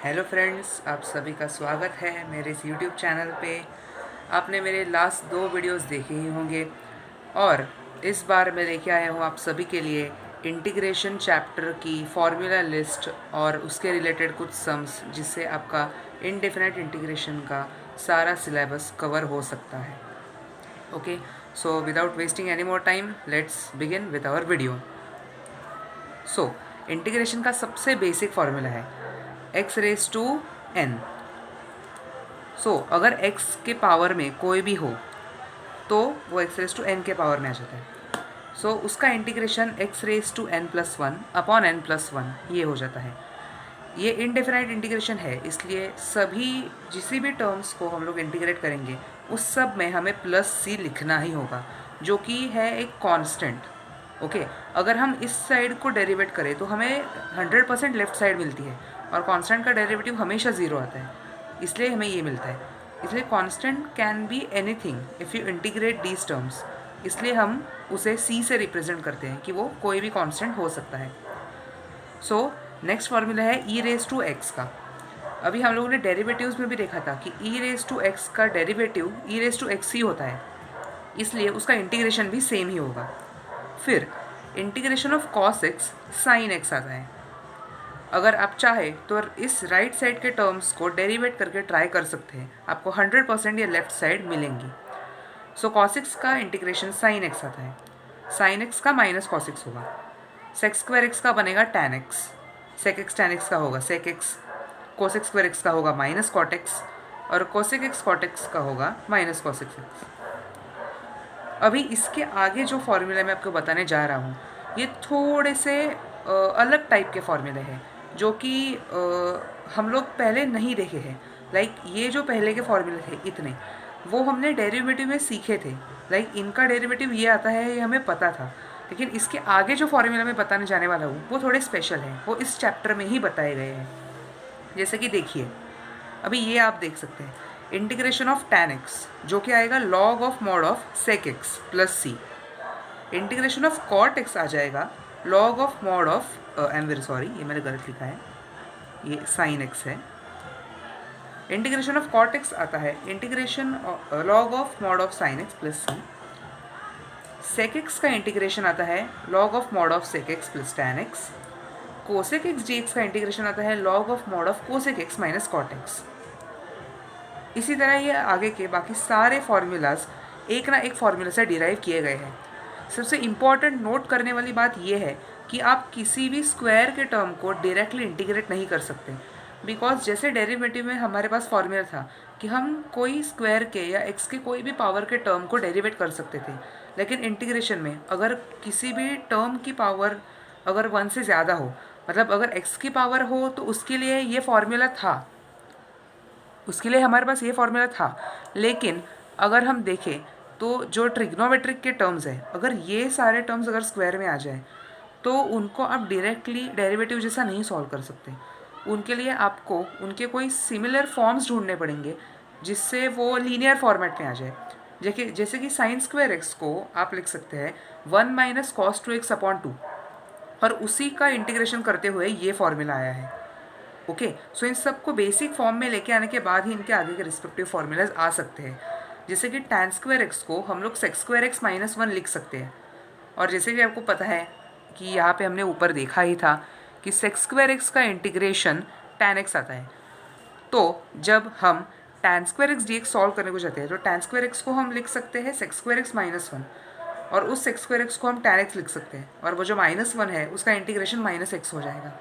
Hello friends, आप सभी का स्वागत है मेरे इस यूट्यूब चैनल पे। आपने मेरे लास्ट 2 वीडियोस देखे ही होंगे और इस बार मैं लेके आया हूँ आप सभी के लिए इंटीग्रेशन चैप्टर की फॉर्मूला लिस्ट और उसके रिलेटेड कुछ सम्स, जिससे आपका इनडेफिनेट इंटीग्रेशन का सारा सिलेबस कवर हो सकता है। Okay, so without wasting any more time, let's begin with our video. So integration का सबसे बेसिक फॉर्मूला है x raise to n। So अगर x के पावर में कोई भी हो तो वो x रेज टू n के पावर में आ जाता है। सो उसका integration x raise to n plus one upon n plus one ये हो जाता है। ये इनडेफिनाइट इंटीग्रेशन है, इसलिए सभी जिस भी टर्म्स को हम लोग इंटीग्रेट करेंगे उस सब में हमें प्लस c लिखना ही होगा, जो कि है एक कांस्टेंट। ओके, अगर हम इस साइड को डेरिवेट करें तो हमें 100% लेफ्ट साइड मिलती है और कांस्टेंट का डेरिवेटिव हमेशा ज़ीरो आता है, इसलिए हमें ये मिलता है। इसलिए constant can be anything if you integrate these terms, इसलिए हम उसे c से रिप्रेजेंट करते हैं कि वो कोई भी कांस्टेंट हो सकता है। सो नेक्स्ट फार्मूला है ई रेज टू एक्स का। अभी हम लोगों ने डेरिवेटिव्स में भी देखा था कि ई रेज टू एक्स का derivative e raise to x ही होता है, इसलिए उसका इंटीग्रेशन भी सेम ही होगा। फिर integration of cos x sine x आता है। अगर आप चाहे तो इस राइट साइड के टर्म्स को डेरिवेट करके ट्राई कर सकते हैं, आपको 100% ये लेफ्ट साइड मिलेंगी। सो कॉस एक्स का इंटीग्रेशन साइन एक्स आता है, साइन एक्स का माइनस कॉस एक्स होगा, सेक स्क्वायर एक्स का बनेगा tan x, sec x tan x का होगा sec x, cosec square x का होगा माइनस कॉट एक्स और कोसेक एक्स कॉट एक्स का होगा माइनस कोसेक एक्स। अभी इसके आगे जो फॉर्मूला मैं आपको बताने जा रहा हूँ ये थोड़े से अलग टाइप के फॉर्मूले हैं, जो कि हम लोग पहले नहीं देखे हैं। लाइक ये जो पहले के फॉर्मूले थे इतने, वो हमने डेरिवेटिव में सीखे थे। लाइक इनका डेरिवेटिव ये आता है, ये हमें पता था। लेकिन इसके आगे जो फॉर्मूला मैं बताने जाने वाला हूँ वो थोड़े स्पेशल हैं, वो इस चैप्टर में ही बताए गए हैं। जैसे कि देखिए, अभी ये आप देख सकते हैं इंटीग्रेशन ऑफ टैन एक्स, जो कि आएगा log of mod of sec x plus c. Integration of cot x आ जाएगा log of mod of I am very sorry, ये मैंने गलत लिखा है, ये साइन एक्स है। इंटीग्रेशन ऑफ कॉट एक्स आता है integration log of mod of sine x plus c. Sec x का इंटीग्रेशन आता है log of mod of sec x plus tan x. Cosec x d x का integration आता है log of mod of cosec x minus cot x. इसी तरह ये आगे के बाकी सारे फॉर्मूलाज एक ना एक फॉर्मूला से डिराइव किए गए हैं। सबसे इम्पॉर्टेंट नोट करने वाली बात यह है कि आप किसी भी स्क्वायर के टर्म को डायरेक्टली इंटीग्रेट नहीं कर सकते, बिकॉज जैसे डेरिवेटिव में हमारे पास फॉर्मूला था कि हम कोई स्क्वायर के या एक्स के कोई भी पावर के टर्म को डेरिवेट कर सकते थे, लेकिन इंटीग्रेशन में अगर किसी भी टर्म की पावर अगर 1 से ज़्यादा हो, मतलब अगर x की पावर हो, तो उसके लिए ये फॉर्मूला था, उसके लिए हमारे पास ये फॉर्मूला था। लेकिन अगर हम देखें तो जो ट्रिग्नोमेट्रिक के टर्म्स है, अगर ये सारे टर्म्स अगर स्क्वायर में आ जाए तो उनको आप डायरेक्टली डेरिवेटिव जैसा नहीं सॉल्व कर सकते। उनके लिए आपको उनके कोई सिमिलर फॉर्म्स ढूंढने पड़ेंगे जिससे वो लीनियर फॉर्मेट में आ जाए। जैसे कि साइन स्क्वायर एक्स को आप लिख सकते हैं 1 minus cos two x upon 2, और उसी का इंटीग्रेशन करते हुए ये फॉर्मूला आया है। ओके, सो इन सब को बेसिक फॉर्म में लेके आने के बाद ही इनके आगे के रिस्पेक्टिव फॉर्मूलाज आ सकते हैं। जैसे कि टैन स्क्वायर एक्स को हम लोग सेक स्क्वायर एक्स माइनस 1 लिख सकते हैं, और जैसे कि आपको पता है कि यहाँ पे हमने ऊपर देखा ही था कि सेक स्क्वायर एक्स का इंटीग्रेशन टैन एक्स आता है। तो जब हम tan square x d x solve करने को जाते हैं तो टैन स्क्वायर एक्स को हम लिख सकते हैं सेक स्क्वायर एक्स माइनस 1, और उस सेक स्क्वायर एक्स को हम टैन एक्स लिख सकते हैं, और वो जो माइनस 1 है उसका इंटीग्रेशन माइनस एक्स हो जाएगा।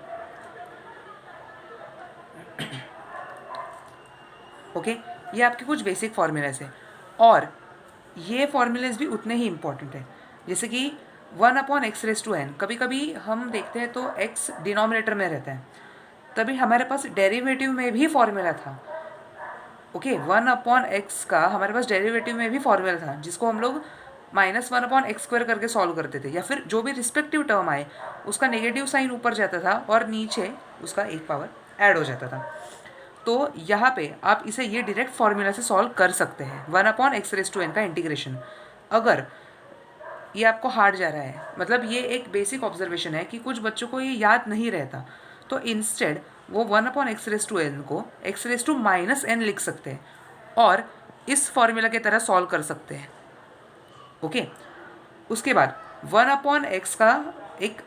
ओके, ये आपके कुछ बेसिक फार्मूलाज हैं, और ये फार्मूलाज भी उतने ही इम्पॉर्टेंट हैं। जैसे कि 1 upon x raise to n, कभी कभी हम देखते हैं तो एक्स डिनोमिनेटर में रहता है, तभी हमारे पास डेरिवेटिव में भी फॉर्मूला था। ओके, 1 अपॉन एक्स का हमारे पास डेरिवेटिव में भी फॉर्मूला था, जिसको हम लोग -1 अपॉन एक्स स्क्वायर करके सॉल्व करते थे, या फिर जो भी रिस्पेक्टिव टर्म आए उसका नेगेटिव साइन ऊपर जाता था और नीचे उसका एक पावर ऐड हो जाता था। तो यहाँ पे आप इसे ये डायरेक्ट फॉर्मूला से सॉल्व कर सकते हैं, 1 upon x raise to n का इंटीग्रेशन। अगर ये आपको हार्ड जा रहा है, मतलब ये एक बेसिक ऑब्जर्वेशन है कि कुछ बच्चों को ये याद नहीं रहता, तो इंस्टेड वो 1/x⁻n को x⁻n लिख सकते हैं और इस फॉर्मूला की तरह सॉल्व कर सकते हैं। ओके, उसके बाद 1/x का एक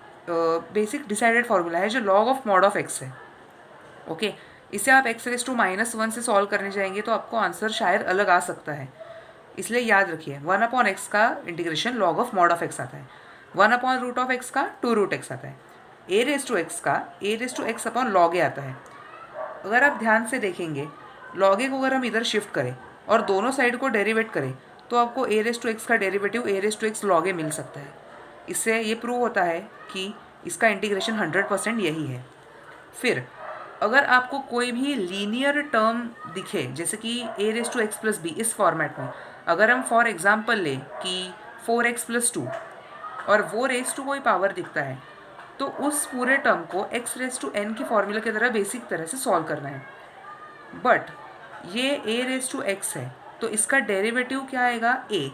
बेसिक डिसाइडेड फार्मूला है जो log of mod of x है। ओके, इसे आप x⁻1 से सॉल्व करने जाएंगे तो आपको आंसर शायद अलग आ सकता है, इसलिए याद रखिए 1/x का integration log of mod of x आता है, 1/√x का 2√x आता है, a⁻x का a⁻x/log a आता है। अगर आप ध्यान से देखेंगे log a को अगर हम इधर शिफ्ट करें और दोनों साइड को डेरिवेट करें तो आपको a⁻x का डेरिवेटिव a⁻x log a मिल सकता है। इससे ये प्रूव होता है कि इसका इंटीग्रेशन 100% यही है। फिर अगर आपको कोई भी लीनियर टर्म दिखे जैसे कि a⁻x+b इस फॉर्मेट में, अगर हम फॉर एग्जांपल लें कि 4x+2 और वो रेस टू कोई पावर दिखता है तो उस पूरे टर्म को x⁻n की फॉर्मूला की तरह बेसिक तरह से सॉल्व करना है। बट ये a⁻x है तो इसका डेरिवेटिव क्या आएगा a,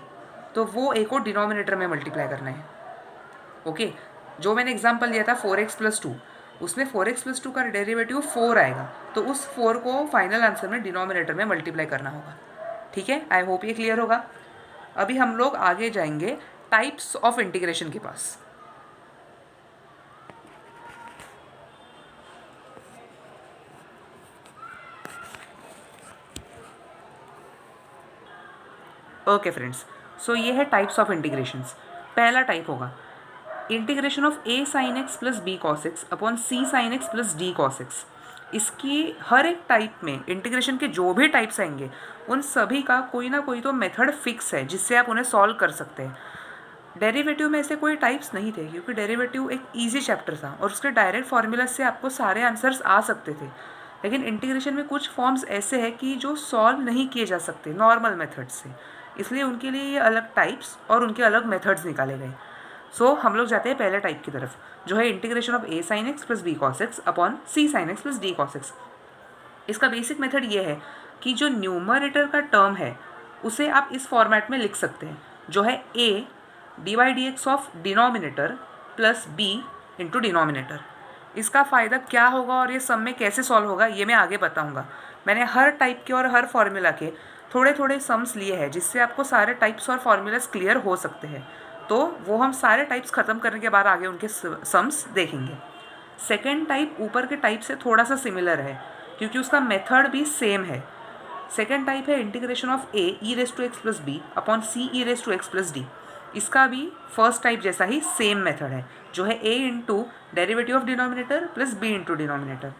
तो वो a को डिनोमिनेटर में मल्टीप्लाई करना है। ओके, जो मैंने एग्जांपल दिया था 4x+2, उसमें 4x+2 का डेरिवेटिव 4 आएगा तो उस 4 को फाइनल आंसर में डिनोमिनेटर में मल्टीप्लाई करना होगा। ठीक है, आई होप ये क्लियर होगा। अभी हम लोग आगे जाएंगे टाइप्स ऑफ इंटीग्रेशन के पास। ओके फ्रेंड्स, सो ये है टाइप्स ऑफ इंटीग्रेशंस। पहला टाइप होगा integration of a sin x plus b cos x upon c sin x plus d cos x। इसकी हर एक टाइप में इंटीग्रेशन के जो भी टाइप्स आएंगे उन सभी का कोई ना कोई तो मेथड फिक्स है जिससे आप उन्हें सॉल्व कर सकते हैं। डेरिवेटिव में ऐसे कोई टाइप्स नहीं थे क्योंकि डेरिवेटिव एक इजी चैप्टर था और उसके डायरेक्ट फार्मूला से आपको सारे आंसर्स आ सकते थे। लेकिन इंटीग्रेशन में कुछ फॉर्म्स ऐसे हैं कि जो सॉल्व नहीं किए जा सकते नॉर्मल मेथड से, इसलिए उनके लिए ये अलग टाइप्स और उनके अलग मेथड्स निकाले गए। सो हम लोग जाते हैं पहले टाइप की तरफ जो है integration of a sin x plus b cos x upon c sin x plus d cos x। इसका बेसिक मेथड ये है कि जो न्यूमरेटर का टर्म है उसे आप इस फॉर्मेट में लिख सकते हैं जो है a dy/dx of denominator plus b into denominator. इसका फ़ायदा क्या होगा और ये सब में कैसे सॉल्व होगा ये मैं आगे बताऊंगा। मैंने हर टाइप के और हर फॉर्मूला के थोड़े थोड़े सम्स लिए हैं जिससे आपको सारे टाइप्स और फॉर्मूलाज क्लियर हो सकते हैं, तो वो हम सारे टाइप्स ख़त्म करने के बाद आगे उनके सम्स देखेंगे। सेकेंड टाइप ऊपर के टाइप से थोड़ा सा सिमिलर है क्योंकि उसका मेथड भी सेम है। सेकेंड टाइप है integration of a e⁻x plus b upon c e⁻x plus d। इसका भी फर्स्ट टाइप जैसा ही सेम मेथड है जो है a into derivative of denominator plus b into denominator.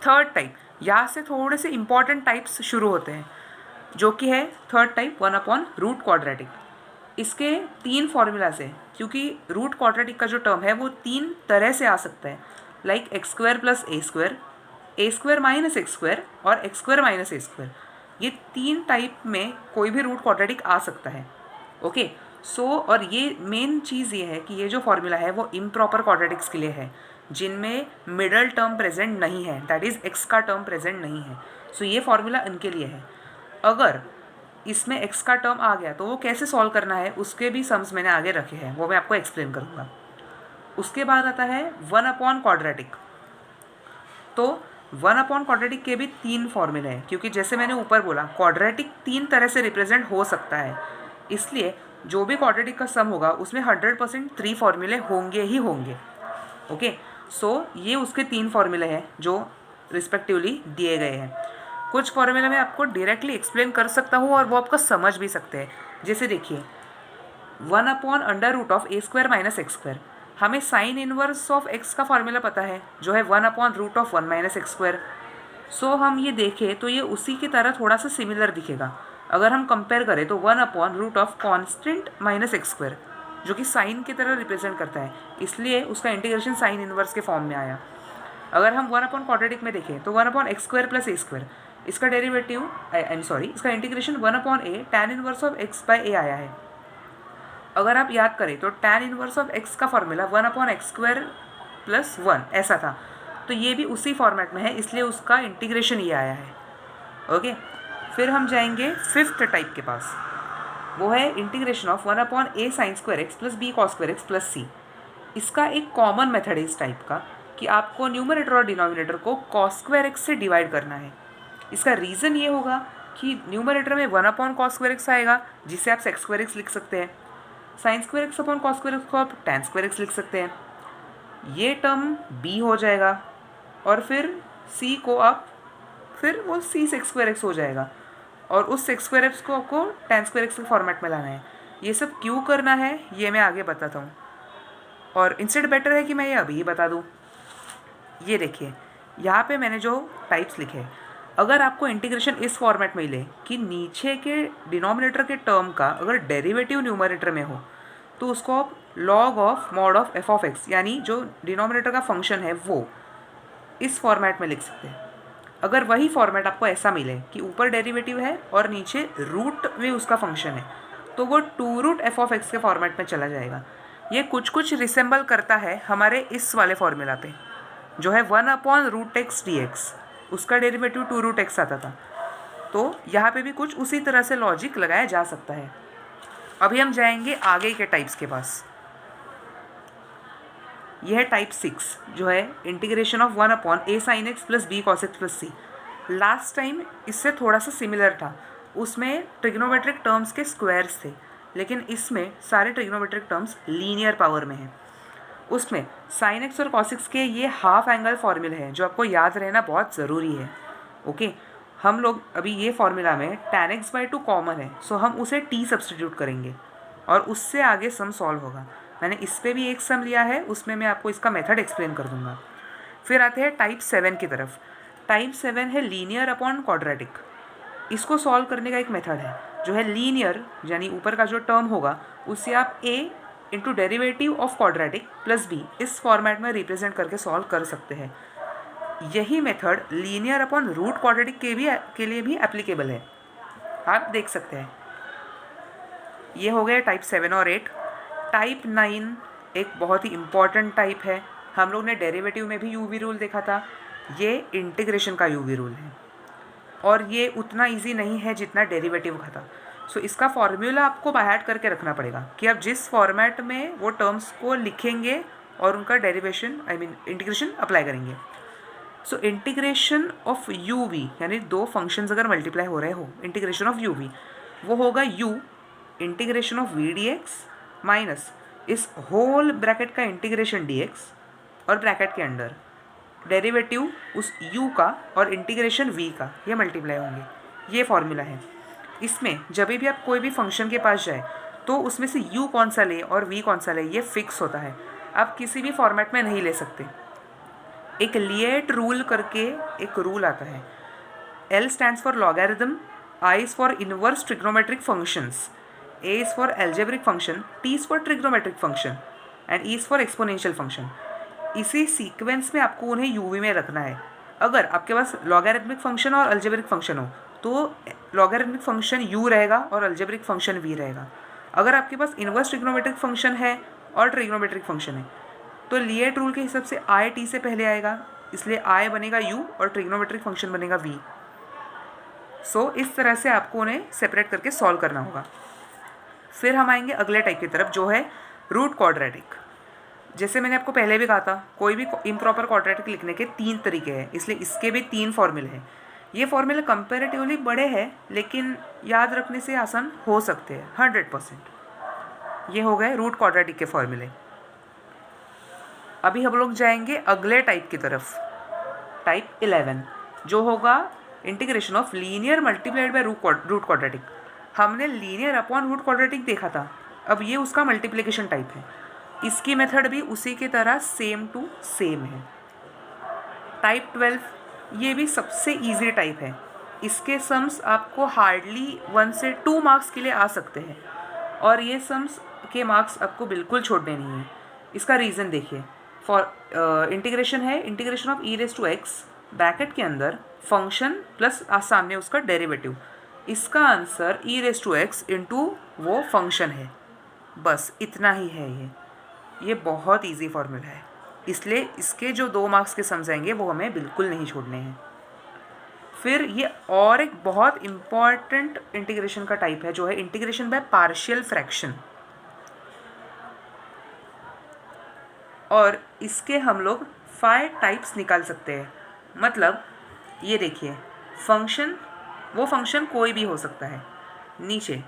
Third type, यहाँ से थोड़े से इंपॉर्टेंट टाइप्स शुरू होते हैं जो कि है थर्ड टाइप 1/रूट क्वाड्रेटिक। इसके 3 फार्मूलाज हैं क्योंकि रूट क्वाड्रेटिक का जो टर्म है वो 3 तरह से आ सकता है, like x² plus a² minus x² और x² माइनस a²। ये 3 टाइप में कोई भी रूट क्वाड्रेटिक आ सकता है। ओके, सो और ये मेन चीज़ ये है कि ये जो फार्मूला है वो इम्प्रॉपर क्वाड्रेटिक्स के लिए है जिनमें मिडल टर्म प्रेजेंट नहीं है, दैट इज़ x का टर्म प्रेजेंट नहीं है। सो ये फार्मूला इनके लिए है। अगर इसमें x का टर्म आ गया तो वो कैसे सॉल्व करना है उसके भी सम्स मैंने आगे रखे हैं, वो मैं आपको एक्सप्लेन करूँगा। उसके बाद आता है 1/क्वाड्रेटिक। तो 1/क्वाड्रेटिक के भी 3 फॉर्मूले हैं क्योंकि जैसे मैंने ऊपर बोला क्वाड्रेटिक 3 तरह से रिप्रेजेंट हो सकता है, इसलिए जो भी क्वाड्रेटिक का सम होगा उसमें 100% 3 फॉर्मूले होंगे ही होंगे। ओके, सो ये उसके 3 फॉर्मूले हैं जो रिस्पेक्टिवली दिए गए हैं। कुछ फॉर्मूला मैं आपको डायरेक्टली एक्सप्लेन कर सकता हूँ और वो आपको समझ भी सकते हैं। जैसे देखिए 1/√ऑफ a² माइनस x², हमें साइन इनवर्स ऑफ x का फॉर्मूला पता है जो है 1/√ऑफ 1 माइनस x²। सो हम ये देखें तो ये उसी की तरह थोड़ा सा सिमिलर दिखेगा। अगर हम कंपेयर करें तो 1/√ऑफ कॉन्स्टेंट माइनस x² जो कि साइन की तरह रिप्रेजेंट करता है, इसलिए उसका इंटीग्रेशन साइन इनवर्स के फॉर्म में आया। अगर हम 1/क्वाड्रेटिक में देखें तो 1/x² प्लस a², इसका डेरिवेटिव इसका integration 1/a tan inverse of x/a आया है। अगर आप याद करें तो tan इनवर्स ऑफ x का फॉर्मूला 1/x² प्लस 1 ऐसा था, तो ये भी उसी फॉर्मेट में है इसलिए उसका इंटीग्रेशन ये आया है। ओके, फिर हम जाएंगे फिफ्थ टाइप के पास, वो है integration of 1/a sin² x plus b cos² x plus c। इसका एक कॉमन मेथड है इस टाइप का कि आपको न्यूमरेटर और डिनोमिनेटर को cos स्क्वायर एक्स से डिवाइड करना है। इसका रीज़न ये होगा कि न्यूमरेटर में 1/cos स्क्वायर एक्स आएगा, जिसे आप sec स्क्वायर एक्स लिख सकते हैं। sin square x upon cos square x को आप tan स्क्वायर एक्स लिख सकते हैं। ये टर्म b हो जाएगा और फिर c को आप फिर वो c sec स्क्वायर एक्स हो जाएगा और उस sec स्क्वायर एक्स को आपको tan स्क्वायर एक्स के फॉर्मेट में लाना है। ये सब क्यों करना है ये मैं आगे बताता हूँ, और इंस्टेड बेटर है कि मैं ये अभी ही बता दूँ। ये देखिए यहाँ पे मैंने जो टाइप्स लिखे हैं, अगर आपको इंटीग्रेशन इस फॉर्मेट में मिले कि नीचे के डिनोमिनेटर के टर्म का अगर डेरिवेटिव न्यूमरेटर में हो तो उसको आप log of mod of F of x, यानी जो डिनोमिनेटर का फंक्शन है वो इस फॉर्मेट में लिख सकते हैं। अगर वही फॉर्मेट आपको ऐसा मिले कि ऊपर डेरिवेटिव है और नीचे रूट में उसका फंक्शन है तो वो 2 रूट एफ ऑफ एक्स के फॉर्मेट में चला जाएगा। ये कुछ रिसेंबल करता है हमारे इस वाले फॉर्मूला पे, जो है 1/√x dx, उसका डेरिवेटिव 2 रूट एक्स आता था। तो यहाँ पे भी कुछ उसी तरह से लॉजिक लगाया जा सकता है। अभी हम जाएंगे आगे के टाइप्स के पास। यह है टाइप 6 जो है integration of 1/a sin x plus b cos x plus c। Last time इससे थोड़ा सा सिमिलर था, उसमें ट्रिग्नोमेट्रिक टर्म्स के स्क्वायर्स थे, लेकिन इसमें सारे ट्रिग्नोमेट्रिक टर्म्स लीनियर पावर में हैं। उसमें sin x और cos x के ये हाफ एंगल फॉर्मूले हैं जो आपको याद रहना बहुत ज़रूरी है। ओके, हम लोग अभी ये फॉर्मूला में tan x/2 कॉमन है, सो हम उसे t सब्सटीट्यूट करेंगे और उससे आगे सम सॉल्व होगा। मैंने इस पे भी एक सम लिया है, उसमें मैं आपको इसका मेथड एक्सप्लेन कर दूंगा। फिर आते हैं टाइप 7 की तरफ। टाइप 7 है लीनियर अपॉन क्वाड्रेटिक। इसको सॉल्व करने का एक मेथड है जो है लीनियर, यानी ऊपर का जो टर्म होगा उसे आप a into derivative of quadratic plus b इस फॉर्मेट में रिप्रेजेंट करके सॉल्व कर सकते हैं। यही method linear upon root quadratic के लिए भी एप्लीकेबल है, आप देख सकते हैं। ये हो गया टाइप 7 और 8। टाइप 9 एक बहुत ही इम्पॉर्टेंट टाइप है, हम लोग ने डेरिवेटिव में भी यूवी रूल देखा था, ये इंटीग्रेशन का यूवी रूल है और ये उतना इजी नहीं है जितना डेरिवेटिव का था। सो इसका फॉर्मूला आपको बाय हार्ट करके रखना पड़ेगा कि आप जिस फॉर्मेट में वो टर्म्स को लिखेंगे और उनका डेरिवेशन इंटीग्रेशन अप्लाई करेंगे। So integration of u v, यानी दो फंक्शंस अगर मल्टीप्लाई हो रहे हो, इंटीग्रेशन ऑफ यू वी वो होगा u integration of v d x minus इस होल ब्रैकेट का इंटीग्रेशन डी एक्स और ब्रैकेट के अंडर डेरिवेटिव उस u का और इंटीग्रेशन v का, ये मल्टीप्लाई होंगे। ये फॉर्मूला है। इसमें जब भी आप कोई भी फंक्शन के पास जाए तो उसमें से u कौन सा ले और v कौन सा ले ये फिक्स होता है, आप किसी भी फॉर्मेट में नहीं ले सकते। एक लिएट रूल करके एक रूल आता है। L stands for logarithm, I is for inverse trigonometric functions, A is for algebraic function, T is for trigonometric function and E is for exponential function. इसी सीक्वेंस में आपको उन्हें यूवी में रखना है। अगर आपके पास लॉगरिथमिक फंक्शन और अलजेब्रिक फंक्शन हो तो लॉगरिथमिक फंक्शन u रहेगा और अलजेब्रिक फंक्शन v रहेगा। अगर आपके पास इनवर्स ट्रिग्नोमेट्रिक फंक्शन है और ट्रिग्नोमेट्रिक फंक्शन है तो लिएट रूल के हिसाब से i t से पहले आएगा, इसलिए i बनेगा u और ट्रिग्नोमेट्रिक फंक्शन बनेगा v। सो इस तरह से आपको उन्हें सेपरेट करके सॉल्व करना होगा। फिर हम आएंगे अगले टाइप की तरफ जो है रूट क्वाड्रेटिक। जैसे मैंने आपको पहले भी कहा था, कोई भी इम्प्रॉपर क्वाड्रेटिक लिखने के 3 तरीके हैं, इसलिए इसके भी 3 फॉर्मूले हैं। ये फॉर्मूले कंपैरेटिवली बड़े हैं लेकिन याद रखने से आसान हो सकते हैं 100%। ये हो गए रूट क्वाड्रेटिक के फॉर्मूले। अभी हम लोग जाएंगे अगले टाइप की तरफ, टाइप 11 जो होगा integration of linear multiplied by root quadratic. हमने लीनियर अपॉन रूट क्वाड्रेटिक देखा था, अब ये उसका मल्टीप्लिकेशन टाइप है। इसकी मेथड भी उसी की तरह सेम टू सेम है। टाइप 12 ये भी सबसे इजी टाइप है। इसके सम्स आपको हार्डली 1 से 2 मार्क्स के लिए आ सकते हैं और ये सम्स के मार्क्स आपको बिल्कुल छोड़ने नहीं है। इसका रीज़न देखिए, फॉर इंटीग्रेशन है integration of e raise to x, bracket के अंदर फंक्शन प्लस सामने उसका डेरिवेटिव, इसका answer e raise to x into वो फंक्शन है, बस इतना ही है। ये बहुत इजी फॉर्मूला है, इसलिए इसके जो 2 मार्क्स के सम्स आएंगे वो हमें बिल्कुल नहीं छोड़ने हैं। फिर ये और एक बहुत इम्पॉर्टेंट इंटीग्रेशन का टाइप है जो है इंटीग्रेशन बाय पार्शियल फ्रैक्शन। और इसके हम लोग 5 टाइप्स निकाल सकते हैं। मतलब ये देखिए, फंक्शन, वो फंक्शन कोई भी हो सकता है। नीचे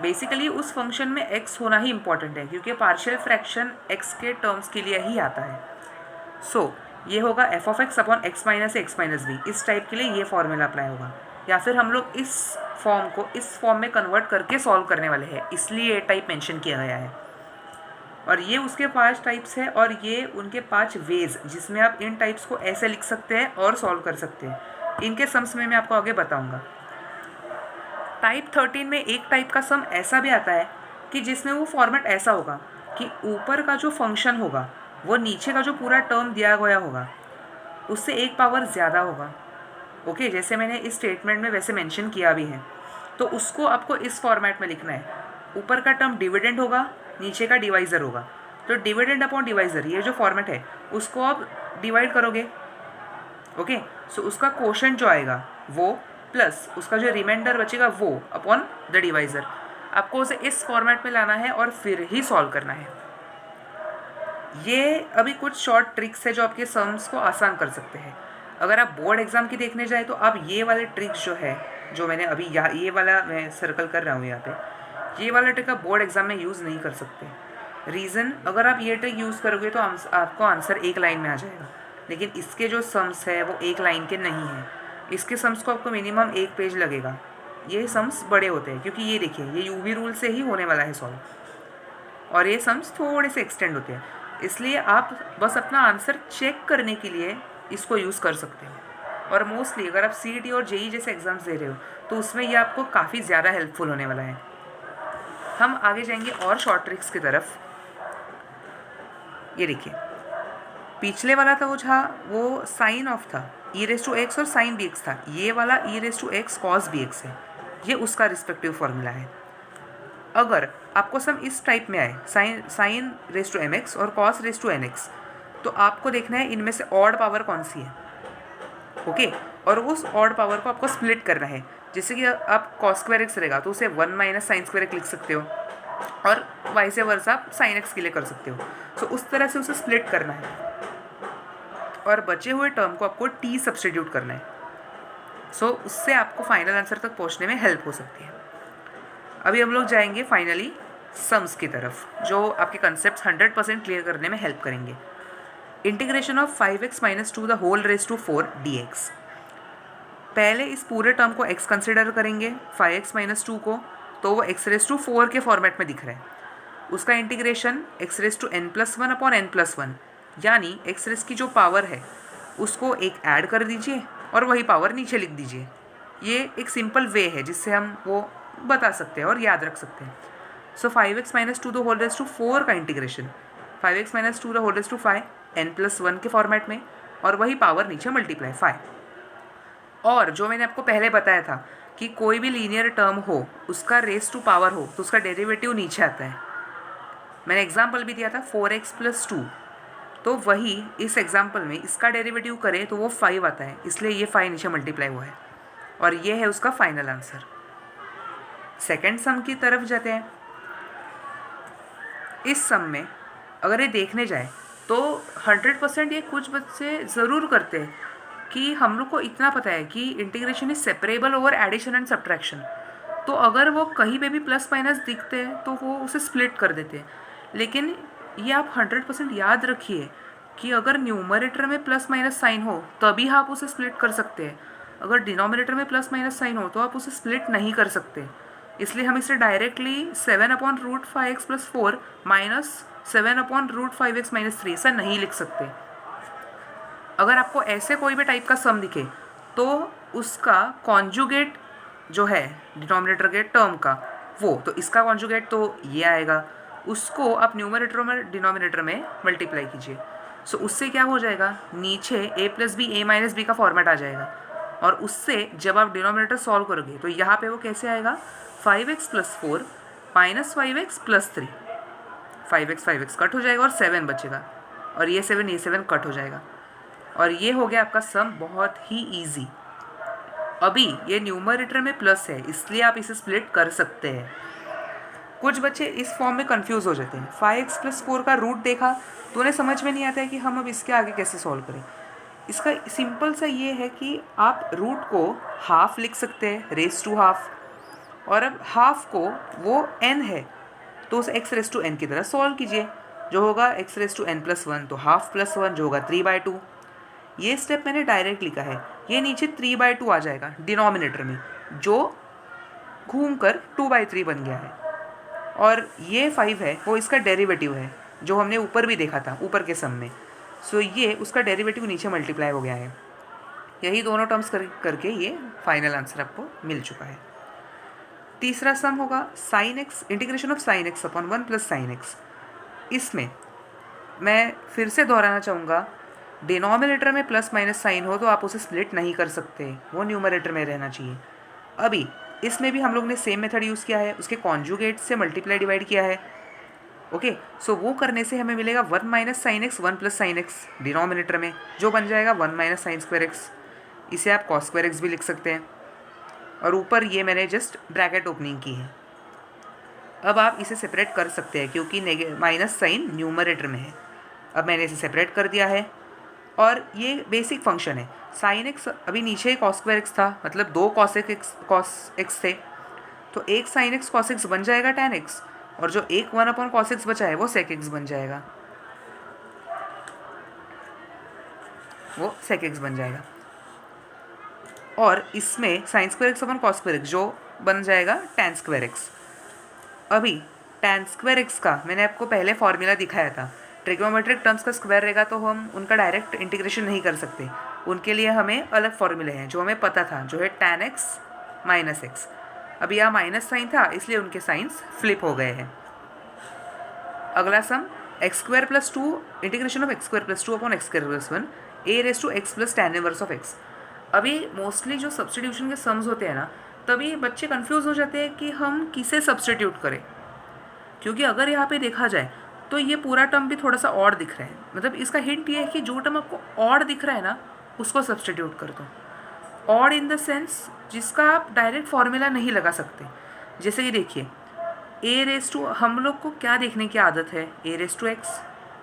बेसिकली उस फंक्शन में x होना ही इम्पॉर्टेंट है, क्योंकि पार्शियल फ्रैक्शन x के टर्म्स के लिए ही आता है। सो ये होगा f of x upon x minus x minus b. इस टाइप के लिए ये फॉर्मूला अप्लाई होगा। या फिर हम लोग इस फॉर्म को इस फॉर्म में कन्वर्ट करके सॉल्व करने वाले हैं, इसलिए ये टाइप मेंशन किया गया है। और ये उसके 5 टाइप्स है और ये उनके 5 वेज, जिसमें आप इन टाइप्स को ऐसे लिख सकते हैं और सॉल्व कर सकते हैं। इनके सम्स में मैं आपको आगे बताऊंगा। टाइप 13 में एक टाइप का सम ऐसा भी आता है कि जिसमें वो फॉर्मेट ऐसा होगा कि ऊपर का जो फंक्शन होगा वो नीचे का जो पूरा टर्म दिया गया होगा उससे 1 पावर ज़्यादा होगा। ओके, जैसे मैंने इस स्टेटमेंट में वैसे मेंशन किया भी है। तो उसको आपको इस फॉर्मेट में लिखना है। ऊपर का टर्म डिविडेंड होगा, नीचे का डिवाइज़र होगा। तो डिविडेंड अपॉन डिवाइज़र, ये जो फॉर्मेट है उसको आप डिवाइड करोगे। ओके, सो उसका क्वोशंट जो आएगा वो प्लस उसका जो रिमाइंडर बचेगा वो अपॉन द डिवाइज़र। आपको उसे इस फॉर्मेट में लाना है और फिर ही सॉल्व करना है। ये अभी कुछ शॉर्ट ट्रिक्स है जो आपके सम्स को आसान कर सकते हैं। अगर आप बोर्ड एग्ज़ाम की देखने जाए तो आप ये वाले ट्रिक्स जो है, जो मैंने अभी ये वाला मैं सर्कल कर रहा हूँ यहाँ पे, ये वाला ट्रिक आप बोर्ड एग्ज़ाम में यूज़ नहीं कर सकते। रीज़न, अगर आप ये ट्रिक यूज़ करोगे तो आपको आंसर एक लाइन में आ जाएगा, लेकिन इसके जो सम्स है वो एक लाइन के नहीं हैं। इसके सम्स को आपको मिनिमम 1 पेज लगेगा। ये सम्स बड़े होते हैं क्योंकि ये देखिए, ये यूवी रूल से ही होने वाला है सॉल्व, और ये सम्स थोड़े से एक्सटेंड होते हैं। इसलिए आप बस अपना आंसर चेक करने के लिए इसको यूज़ कर सकते हो। और मोस्टली अगर आप CET और JEE जैसे एग्ज़ाम्स दे रहे हो तो उसमें ये आपको काफ़ी ज़्यादा हेल्पफुल होने वाला है। हम आगे जाएंगे और शॉर्ट ट्रिक्स की तरफ। ये देखिए, पिछले वाला था वो साइन ऑफ था, e⁻x और साइन bx था। ये वाला e⁻x cos bx है, ये उसका रिस्पेक्टिव फॉर्मूला है। अगर आपको सम इस टाइप में आए, साइन रेस टू mx और cos रेस टू nx, तो आपको देखना है इनमें से ऑड पावर कौन सी है। ओके, और उस ऑड पावर को आपको स्प्लिट करना है। जैसे कि आप cos स्क्वायर x रहेगा तो उसे 1 माइनस साइन स्क्वायर x लिख सकते हो, और वाइस वर्सा आप साइन x के लिए कर सकते हो। सो उस तरह से उसे स्प्लिट करना है और बचे हुए टर्म को आपको t सब्स्टिट्यूट करना है। सो उससे आपको फाइनल आंसर तक पहुंचने में हेल्प हो सकती है। अभी हम लोग जाएंगे फाइनली सम्स की तरफ, जो आपके कंसेप्ट 100% क्लियर करने में हेल्प करेंगे। Integration of 5x minus 2 the whole raise to 4 dx। पहले इस पूरे टर्म को x कंसिडर करेंगे, 5x माइनस 2 को, तो वो x रेस टू 4 के फॉर्मेट में दिख रहा है। उसका integration x raise to n+1 upon n+1, यानी x रेस की जो पावर है उसको एक ऐड कर दीजिए और वही पावर नीचे लिख दीजिए। ये एक सिंपल वे है जिससे हम वो बता सकते हैं और याद रख सकते हैं। So 5x minus 2 the whole raise to 4 का integration 5x minus 2 the whole raise to 5 n+1 के फॉर्मेट में, और वही पावर नीचे मल्टीप्लाई 5। और जो मैंने आपको पहले बताया था कि कोई भी लीनियर टर्म हो उसका रेस टू पावर हो तो उसका डेरिवेटिव नीचे आता है। मैंने एग्जाम्पल भी दिया था 4x + 2, तो वही इस एग्जाम्पल में इसका डेरिवेटिव करें तो वो 5 आता है, इसलिए ये 5 नीचे मल्टीप्लाई हुआ है, और ये है उसका फाइनल आंसर। सेकेंड सम की तरफ जाते हैं। इस सम में अगर ये देखने जाए तो 100% ये कुछ बच्चे ज़रूर करते हैं कि हम लोग को इतना पता है कि integration is separable over addition and subtraction, तो अगर वो कहीं पे भी प्लस माइनस दिखते हैं तो वो उसे स्प्लिट कर देते हैं। लेकिन ये आप 100% याद रखिए कि अगर न्यूमरेटर में प्लस माइनस साइन हो तभी आप उसे स्प्लिट कर सकते हैं। अगर डिनोमिनेटर में प्लस माइनस साइन हो तो आप उसे स्प्लिट नहीं कर सकते। इसलिए हम इसे डायरेक्टली 7/√5x + 4 माइनस 7/√5x - 3 ऐसा नहीं लिख सकते। अगर आपको ऐसे कोई भी टाइप का सम दिखे तो उसका कॉन्जुगेट जो है डिनोमिनेटर के टर्म का, वो तो इसका कॉन्जुगेट तो ये आएगा, उसको आप न्यूमरेटर में डिनोमिनेटर में मल्टीप्लाई कीजिए। सो उससे क्या हो जाएगा, नीचे a + b a - b का फॉर्मेट आ जाएगा, और उससे जब आप डिनोमिनेटर सॉल्व करोगे तो यहाँ पे वो कैसे आएगा, 5x + 4 - 5x + 3, 5x कट हो जाएगा और 7 बचेगा, और ये 7 कट हो जाएगा, और ये हो गया आपका सम बहुत ही इजी। अभी ये न्यूमरेटर में प्लस है इसलिए आप इसे स्प्लिट कर सकते हैं। कुछ बच्चे इस फॉर्म में कंफ्यूज हो जाते हैं, 5x + 4 का रूट देखा तो उन्हें समझ में नहीं आता है कि हम अब इसके आगे कैसे सॉल्व करें। इसका सिंपल सा ये है कि आप रूट को हाफ लिख सकते हैं, रेस टू हाफ, और अब हाफ को वो n है तो उस x रेस टू n की तरह सॉल्व कीजिए। जो होगा x raise to n plus 1 तो हाफ प्लस 1 जो होगा 3/2। ये स्टेप मैंने डायरेक्ट लिखा है, ये नीचे 3/2 आ जाएगा डिनोमिनेटर में, जो घूम कर 2/3 बन गया है। और ये 5 है वो इसका डेरिवेटिव है जो हमने ऊपर भी देखा था ऊपर के सम में। सो ये उसका डेरिवेटिव नीचे मल्टीप्लाई हो गया है। यही दोनों टर्म्स करके ये फाइनल आंसर आपको मिल चुका है। तीसरा सम होगा sine x, integration of sine x upon 1 plus sine x. इसमें मैं फिर से दोहराना चाहूँगा, डिनोमिनेटर में प्लस माइनस साइन हो तो आप उसे स्प्लिट नहीं कर सकते, वो न्यूमरेटर में रहना चाहिए। अभी इसमें भी हम लोग ने सेम मेथड यूज़ किया है, उसके कॉन्जुगेट से मल्टीप्लाई डिवाइड किया है। ओके, सो वो करने से हमें मिलेगा 1 minus sine x 1 plus sine x denominator में, जो बन जाएगा 1 माइनस साइन स्क्वायर एक्स। इसे आप कॉस स्क्वायर एक्स भी लिख सकते हैं, और ऊपर ये मैंने जस्ट ब्रैकेट ओपनिंग की है। अब आप इसे सेपरेट कर सकते हैं क्योंकि माइनस साइन न्यूमरेटर में है। अब मैंने इसे सेपरेट कर दिया है, और ये बेसिक फंक्शन है। साइन एक्स अभी नीचे कॉस स्क्वायर एक्स था, मतलब 2 कॉस एक्स थे, तो एक साइन एक्स कॉस एक्स बन जाएगा tan एक्स, और जो एक 1 अपॉन कॉस एक्स बचा है वो सेक एक्स बन जाएगा, वो सेक एक्स बन जाएगा। और इसमें sine square x upon cos square x जो बन जाएगा tan स्क्वायर एक्स। अभी tan स्क्वायर एक्स का मैंने आपको पहले फॉर्मूला दिखाया था। ट्रिग्नोमेट्रिक टर्म्स का स्क्वायर रहेगा तो हम उनका डायरेक्ट इंटीग्रेशन नहीं कर सकते, उनके लिए हमें अलग फॉर्मूले हैं जो हमें पता था, जो है tan x माइनस एक्स। अभी यहाँ माइनस साइन था इसलिए उनके साइंस फ्लिप हो गए हैं। अगला sum x square plus 2 integration of x square plus 2 upon x square plus 1 e raise to x plus tan inverse of x. अभी मोस्टली जो सब्सटीट्यूशन के सम्स होते हैं ना, तभी बच्चे कंफ्यूज हो जाते हैं कि हम किसे सब्सटीट्यूट करें, क्योंकि अगर यहाँ पे देखा जाए तो ये पूरा टर्म भी थोड़ा सा ऑड दिख रहा है। मतलब इसका हिंट ये है कि जो टर्म आपको ऑड दिख रहा है ना उसको सब्सटीट्यूट कर दो। ऑड इन द सेंस जिसका आप डायरेक्ट फॉर्मूला नहीं लगा सकते। जैसे कि देखिए ए रेस टू, हम लोग को क्या देखने की आदत है, ए रेस टू एक्स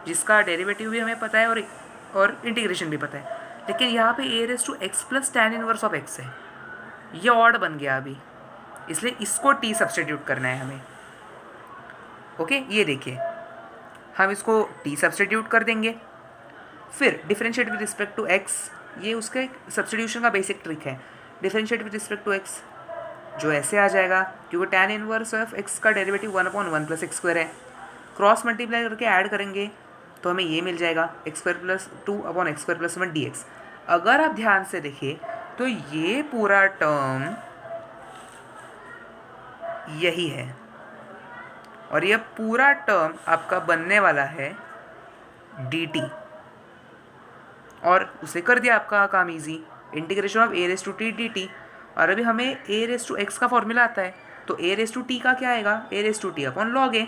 जिसका डेरिवेटिव भी हमें पता है और इंटीग्रेशन भी पता है, लेकिन यहाँ पे e raise to x plus tan inverse of x है, ये ऑड बन गया अभी, इसलिए इसको टी सब्सटीट्यूट करना है हमें। ओके, ये देखिए हम इसको टी सब्सटीट्यूट कर देंगे। फिर differentiate with respect to x, ये उसका एक सब्सटीट्यूशन का बेसिक ट्रिक है। Differentiate with respect to x जो ऐसे आ जाएगा, क्योंकि tan इनवर्स ऑफ एक्स का derivative 1 upon 1 plus x square है। क्रॉस मल्टीप्लाई करके ऐड करेंगे तो हमें ये मिल जाएगा x square plus 2 upon x square plus 1 dx। अगर आप ध्यान से देखिए तो ये पूरा टर्म यही है, और यह पूरा टर्म आपका बनने वाला है dt, और उसे कर दिया आपका काम easy, integration of a raise to t d t. और अभी हमें ए रेस टू एक्स का फॉर्मूला आता है, तो ए रेस टू टी का क्या आएगा, e raise to t upon log e,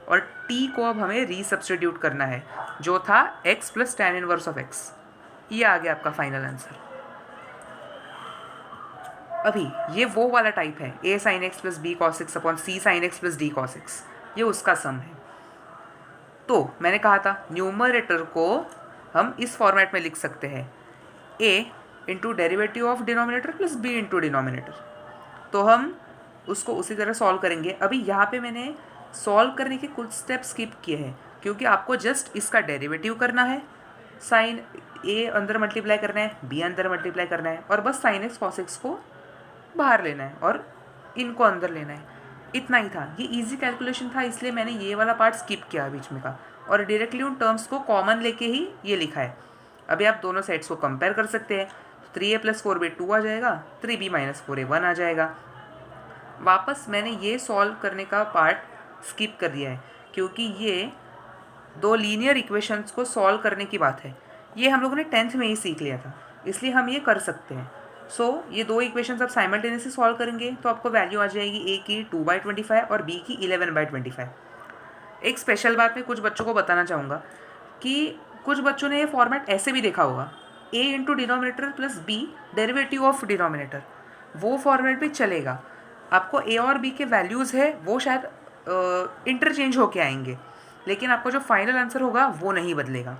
और टी को अब हमें रीसब्स्टिट्यूट करना है जो था x plus tan inverse of x. ये आ गया आपका फाइनल आंसर। अभी ये वो वाला टाइप है a sine x plus b cos x upon c sine x plus d cos x, ये उसका सम है। तो मैंने कहा था न्यूमरेटर को हम इस फॉर्मेट में लिख सकते हैं, a into derivative of denominator plus b into denominator. तो हम उसको उसी तरह सॉल्व करेंगे। अभी यहाँ पे मैंने सॉल्व करने के कुछ स्टेप स्किप किए हैं, क्योंकि आपको जस्ट इसका डेरिवेटिव करना है, साइन a अंदर मल्टीप्लाई करना है, b अंदर मल्टीप्लाई करना है, और बस साइन एक्स कॉस एक्स को बाहर लेना है और इनको अंदर लेना है। इतना ही था, ये इजी कैलकुलेशन था, इसलिए मैंने ये वाला पार्ट स्किप किया बीच में का, और डायरेक्टली उन टर्म्स को कॉमन लेके ही ये लिखा है। अभी आप दोनों सेट्स को कंपेयर कर सकते हैं, 3a प्लस 4b 2 आ जाएगा, 3b माइनस 4a 1 आ जाएगा। वापस मैंने ये सॉल्व करने का पार्ट स्किप कर दिया है, क्योंकि ये दो लीनियर इक्वेशंस को सॉल्व करने की बात है, ये हम लोगों ने 10th में ही सीख लिया था, इसलिए हम ये कर सकते हैं। ये दो इक्वेशंस आप साइमल्टेनियसली सॉल्व करेंगे तो आपको वैल्यू आ जाएगी a की 2/25 और b की 11/25। एक स्पेशल बात मैं कुछ बच्चों को बताना चाहूँगा कि कुछ बच्चों ने ये फॉर्मेट ऐसे भी देखा होगा, a into denominator plus b derivative of denominator, वो फॉर्मेट भी चलेगा। आपको a और b के वैल्यूज़ है वो शायद इंटरचेंज होके आएंगे, लेकिन आपका जो फाइनल आंसर होगा वो नहीं बदलेगा।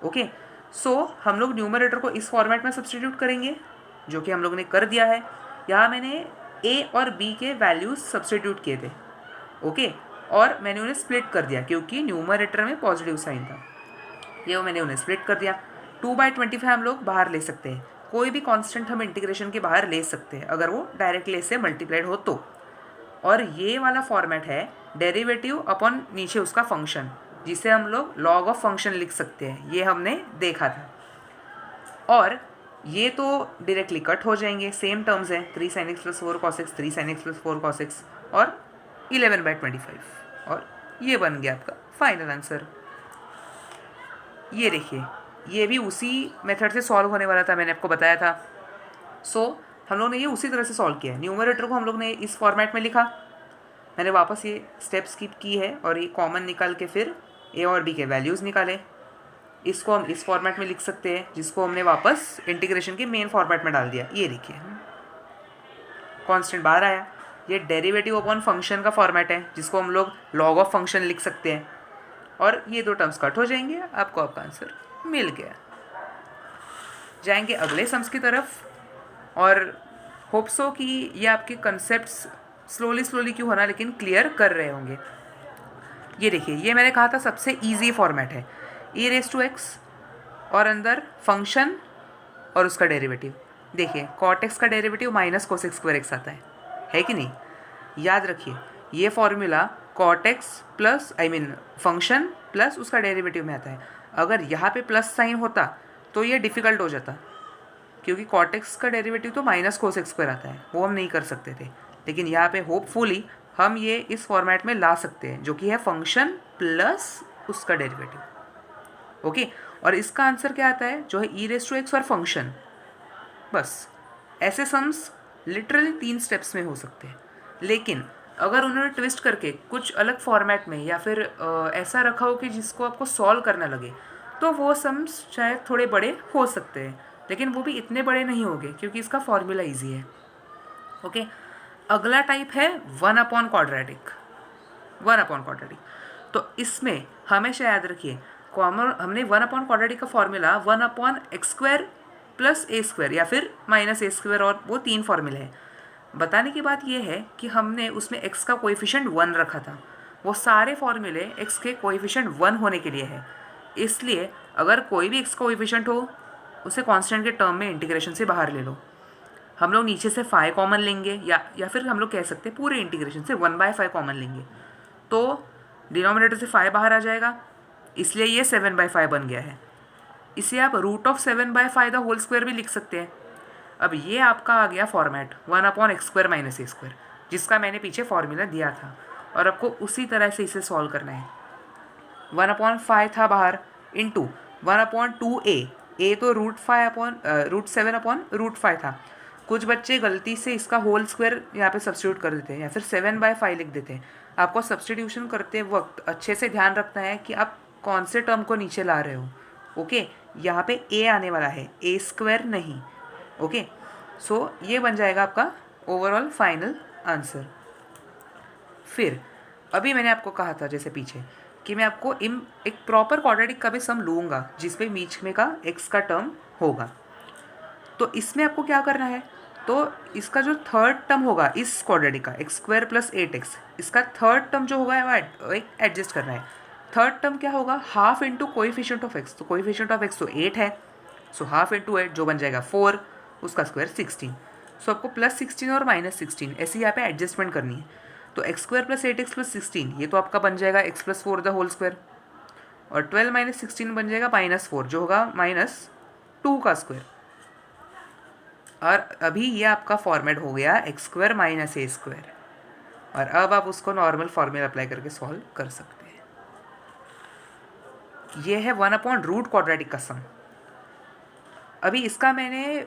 ओके, सो हम लोग न्यूमरेटर को इस फॉर्मेट में सब्सटीट्यूट करेंगे, जो कि हम लोग ने कर दिया है। यहाँ मैंने ए और बी के वैल्यूज सब्सटीट्यूट किए थे। ओके, और मैंने उन्हें स्प्लिट कर दिया क्योंकि न्यूमरेटर में पॉजिटिव साइन था। ये मैंने उन्हें स्प्लिट कर दिया। 2/25 हम लोग बाहर ले सकते हैं, कोई भी कांस्टेंट हम इंटीग्रेशन के बाहर ले सकते हैं अगर वो डायरेक्टली इससे मल्टीप्लाइड हो तो। और ये वाला फॉर्मेट है डेरिवेटिव अपॉन नीचे उसका फंक्शन, जिसे हम लोग लॉग ऑफ फंक्शन लिख सकते हैं, ये हमने देखा था। और ये तो डायरेक्टली कट हो जाएंगे, सेम टर्म्स हैं, 3 sin x + 4 cos x, 3 sin x + 4 cos x और 11/25, और ये बन गया आपका फाइनल आंसर। ये देखिए, ये भी उसी मेथड से सॉल्व होने वाला था, मैंने आपको बताया था। सो हम लोग ने ये उसी तरह से सॉल्व किया है। न्यूमरेटर को हम लोग ने इस फॉर्मेट में लिखा, मैंने वापस ये स्टेप स्किप की है और ये कॉमन निकाल के फिर ए और बी के वैल्यूज़ निकाले। इसको हम इस फॉर्मेट में लिख सकते हैं, जिसको हमने वापस इंटीग्रेशन के मेन फॉर्मेट में डाल दिया। ये देखिए कांस्टेंट बाहर आया। ये डेरिवेटिव अपॉन फंक्शन का फॉर्मेट है, जिसको हम लोग लॉग ऑफ फंक्शन लिख सकते हैं, और ये दो टर्म्स कट हो जाएंगे, आपको आपका आंसर मिल गया। जाएंगे अगले सम्स की तरफ, और होप सो कि ये आपके कंसेप्ट्स स्लोली क्यों होना लेकिन क्लियर कर रहे होंगे। ये देखिए, ये मैंने कहा था सबसे इजी फॉर्मेट है, e⁻x और अंदर फंक्शन और उसका डेरिवेटिव। देखिए cot x का डेरिवेटिव -cos² आता है कि नहीं? याद रखिए, ये formula cot x plus function plus उसका डेरिवेटिव में आता है। अगर यहाँ पे प्लस साइन होता तो ये डिफ़िकल्ट हो जाता, क्योंकि cot x का डेरिवेटिव तो -cos² आता है, वो हम नहीं कर सकते थे। लेकिन यहाँ पे होपफुली हम ये इस फॉर्मेट में ला सकते हैं, जो कि है फंक्शन प्लस उसका डेरिवेटिव। ओके, और इसका आंसर क्या आता है, जो है e⁻x और फंक्शन। बस ऐसे सम्स लिटरली 3 स्टेप्स में हो सकते हैं, लेकिन अगर उन्होंने ट्विस्ट करके कुछ अलग फॉर्मेट में या फिर ऐसा रखा हो कि जिसको आपको सॉल्व करना लगे, तो वो सम्स शायद थोड़े बड़े हो सकते हैं, लेकिन वो भी इतने बड़े नहीं होंगे क्योंकि इसका फॉर्मूला ईजी है। ओके, अगला टाइप है 1/क्वाड्रेटिक। 1/क्वाड्रेटिक, तो इसमें हमेशा याद रखिए, कॉमन हमने 1/क्वाड्रेटिक का फॉर्मूला 1/x² + a² या फिर -a², और वो 3 फॉर्मूले हैं। बताने की बात यह है कि हमने उसमें x का कोएफिशिएंट 1 रखा था। वो सारे फॉर्मूले x के कोएफिशिएंट 1 होने के लिए है, इसलिए अगर कोई भी x का कोएफिशिएंट हो, उसे कांस्टेंट के टर्म में इंटीग्रेशन से बाहर ले लो। हम लोग नीचे से 5 कॉमन लेंगे, या फिर हम लोग कह सकते हैं पूरे इंटीग्रेशन से 1/5 कॉमन लेंगे, तो डिनोमिनेटर से 5 बाहर आ जाएगा, इसलिए ये 7/5 बन गया है। इसे आप √7/5 भी लिख सकते हैं। अब ये आपका आ गया फॉर्मेट 1/x² - a², जिसका मैंने पीछे फॉर्मूला दिया था, और आपको उसी तरह से इसे सॉल्व करना है। 1/5 था बाहर, इंटू 1/2a, a तो √7/√5 था। कुछ बच्चे गलती से इसका होल स्क्वायर यहाँ पे सब्स्टिट्यूट कर देते हैं, या फिर 7/5 लिख देते हैं। आपको सब्स्टिट्यूशन करते वक्त अच्छे से ध्यान रखना है कि आप कौन से टर्म को नीचे ला रहे हो। ओके, यहाँ पे a आने वाला है, a² नहीं। ओके, सो ये बन जाएगा आपका ओवरऑल फाइनल आंसर। फिर अभी मैंने आपको कहा था जैसे पीछे कि मैं आपको एक प्रॉपर क्वाड्रेटिक का भी सम लूँगा, जिसपे बीच में का x का टर्म होगा। तो इसमें आपको क्या करना है, तो इसका जो थर्ड टर्म होगा इस क्वाड्रेटिक का, x² + 8x, इसका थर्ड टर्म जो होगा वो एक एडजस्ट करना है। थर्ड टर्म क्या होगा, half into coefficient of x। तो कोएफिशिएंट ऑफ x तो 8 है, सो हाफ इंटू 8 जो बन जाएगा 4, उसका स्क्वायर 16। सो आपको +16 और -16 ऐसी यहाँ पे एडजस्टमेंट करनी है। तो x² + 8x + 16, ये तो आपका बन जाएगा x + 4 द होल स्क्वायर, और 12 - 16 बन जाएगा -4, जो होगा -2 का स्क्वायर। और अभी ये आपका फॉर्मेट हो गया x² - a², और अब आप उसको नॉर्मल फॉर्मूला अप्लाई करके सॉल्व कर सकते हैं। ये है 1/√क्वाड्रेटिक का सम। अभी इसका मैंने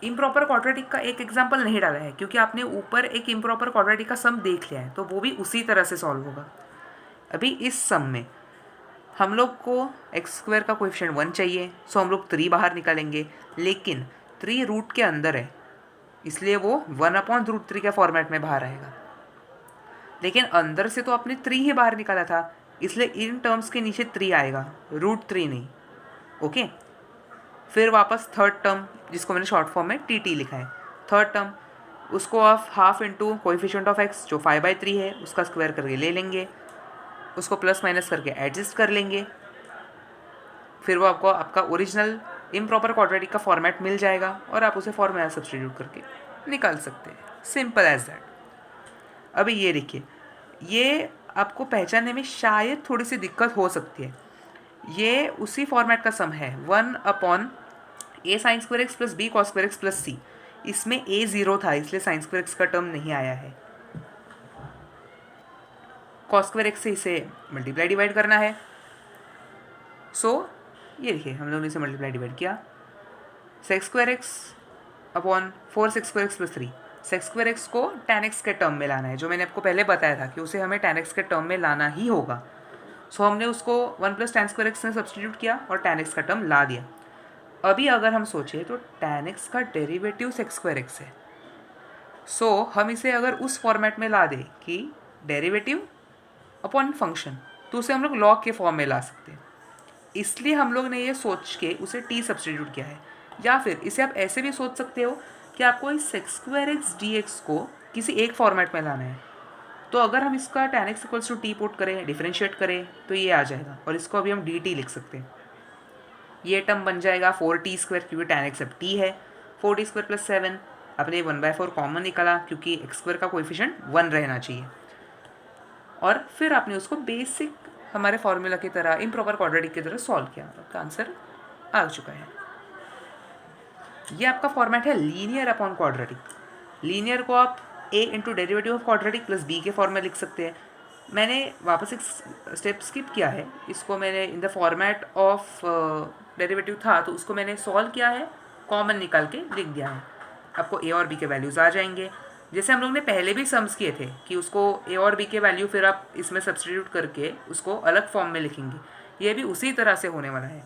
इम्प्रॉपर क्वाड्रेटिक का एक एग्जांपल नहीं डाला है, क्योंकि आपने ऊपर एक इम्प्रॉपर क्वाड्रेटिक का सम देख लिया है, तो वो भी उसी तरह से सॉल्व होगा। अभी इस सम में हम लोग को x² का कोएफिशिएंट 1 चाहिए, सो हम लोग 3 बाहर निकालेंगे, लेकिन 3 रूट के अंदर है, इसलिए वो 1/√3 के फॉर्मेट में बाहर आएगा। लेकिन अंदर से तो आपने 3 ही बाहर निकाला था, इसलिए इन टर्म्स के नीचे 3 आएगा, √3 नहीं। ओके, फिर वापस थर्ड टर्म जिसको मैंने शॉर्ट फॉर्म में टी लिखा है, थर्ड टर्म उसको आप half into coefficient of x जो 5/3 है उसका स्क्वायर करके ले लेंगे, उसको प्लस माइनस करके एडजस्ट कर लेंगे, फिर वो आपको आपका ओरिजिनल इम्प्रॉपर क्वाड्रेटिक का फॉर्मेट मिल जाएगा और आप उसे फॉर्मूला सब्स्टिट्यूट करके निकाल सकते हैं, सिंपल एज दैट। अभी ये देखिए, ये आपको पहचानने में शायद थोड़ी सी दिक्कत हो सकती है। ये उसी फॉर्मेट का सम है 1/a sin² x plus b cos² x plus c। इसमें a 0 था इसलिए sin² x का टर्म नहीं आया है। cos² x से इसे मल्टीप्लाई डिवाइड करना है। सो ये देखिए हम लोगों ने इसे मल्टीप्लाई डिवाइड किया, sec² x upon 4sec² x plus 3। sec² x को tan x के टर्म में लाना है, जो मैंने आपको पहले बताया था कि उसे हमें tan x के टर्म में लाना ही होगा। सो हमने उसको 1 + tan² x में सब्स्टिट्यूट किया और tan x का टर्म ला दिया। अभी अगर हम सोचें तो tan x का डेरिवेटिव sec² x है। सो हम इसे अगर उस फॉर्मेट में ला दें कि डेरिवेटिव अपॉन फंक्शन, तो उसे हम लोग लॉग के फॉर्म में ला सकते हैं। इसलिए हम लोग ने ये सोच के उसे t सब्स्टिट्यूट किया है। या फिर इसे आप ऐसे भी सोच सकते हो कि आपको इस sec² x dx को किसी एक फॉर्मेट में लाना है, तो अगर हम इसका tan x = t पुट करें, डिफरेंशिएट करें तो ये आ जाएगा और इसको अभी हम dt लिख सकते हैं। ये टर्म बन जाएगा 4t² क्योंकि tan x अब t है, 4t² + 7। अपने 1/4 कॉमन निकाला क्योंकि x² का कोएफिशिएंट 1 रहना चाहिए, और फिर आपने उसको बेसिक हमारे फॉर्मूला की तरह इम्प्रॉपर क्वाड्रेटिक की तरह सॉल्व किया। आपका आंसर आ चुका है। ये आपका फॉर्मेट है लीनियर अपॉन क्वाड्रेटिक। लीनियर को आप a into derivative of quadratic plus b के फॉर्म में लिख सकते हैं। मैंने वापस एक स्टेप स्किप किया है, इसको मैंने in the format of derivative था तो उसको मैंने सॉल्व किया है, कॉमन निकाल के लिख दिया है। आपको a और b के वैल्यूज़ आ जाएंगे, जैसे हम लोग ने पहले भी सम्स किए थे कि उसको a और b के वैल्यू फिर आप इसमें सब्स्टिट्यूट करके उसको अलग फॉर्म में लिखेंगे। ये भी उसी तरह से होने वाला है।